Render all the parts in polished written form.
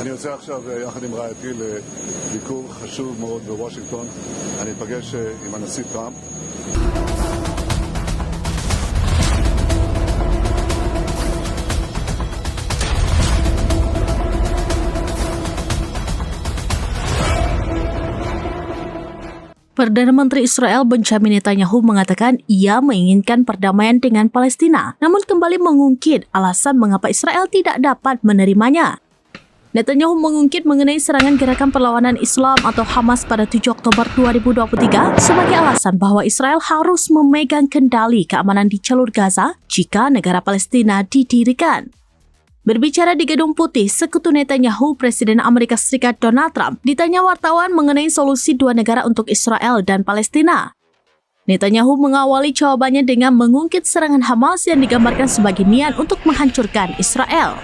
אני יוצא עכשיו יחד עם רעייתי לביקור חשוב מאוד בוושינגטון. אני אפגש עם הנשיא טראמפ. Perdana Menteri Israel Benjamin Netanyahu mengatakan ia menginginkan perdamaian dengan Palestina, namun kembali mengungkit alasan mengapa Israel tidak dapat menerimanya. Netanyahu mengungkit mengenai serangan gerakan perlawanan Islam atau Hamas pada 7 Oktober 2023 sebagai alasan bahwa Israel harus memegang kendali keamanan di jalur Gaza jika negara Palestina didirikan. Berbicara di Gedung Putih, Sekutu Netanyahu, Presiden Amerika Serikat Donald Trump, ditanya wartawan mengenai solusi dua negara untuk Israel dan Palestina. Netanyahu mengawali jawabannya dengan mengungkit serangan Hamas yang digambarkan sebagai niat untuk menghancurkan Israel.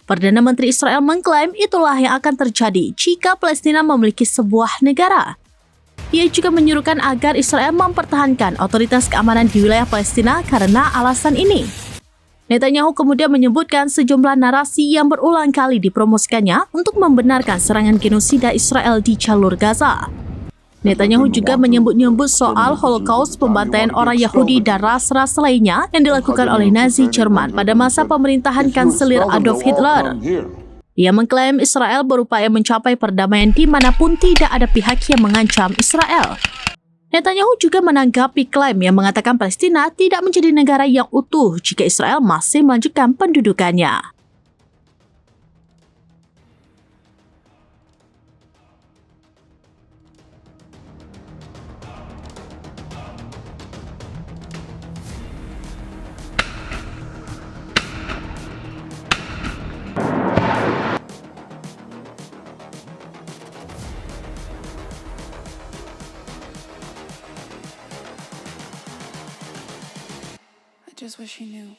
Perdana Menteri Israel mengklaim itulah yang akan terjadi jika Palestina memiliki sebuah negara. Ia juga menyuruhkan agar Israel mempertahankan otoritas keamanan di wilayah Palestina karena alasan ini. Netanyahu kemudian menyebutkan sejumlah narasi yang berulang kali dipromosikannya untuk membenarkan serangan genosida Israel di jalur Gaza. Netanyahu juga menyebut-nyebut soal Holocaust, pembantaian orang Yahudi dan ras-ras lainnya yang dilakukan oleh Nazi Jerman pada masa pemerintahan Kanselir Adolf Hitler. Ia mengklaim Israel berupaya mencapai perdamaian dimanapun tidak ada pihak yang mengancam Israel. Netanyahu juga menanggapi klaim yang mengatakan Palestina tidak menjadi negara yang utuh jika Israel masih melanjutkan pendudukannya. I just wish he knew.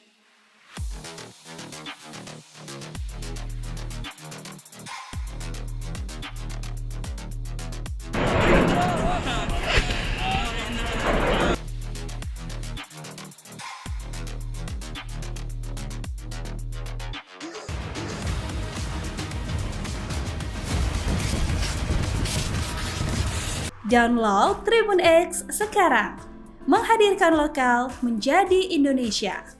Download Tribun X sekarang, menghadirkan lokal menjadi Indonesia.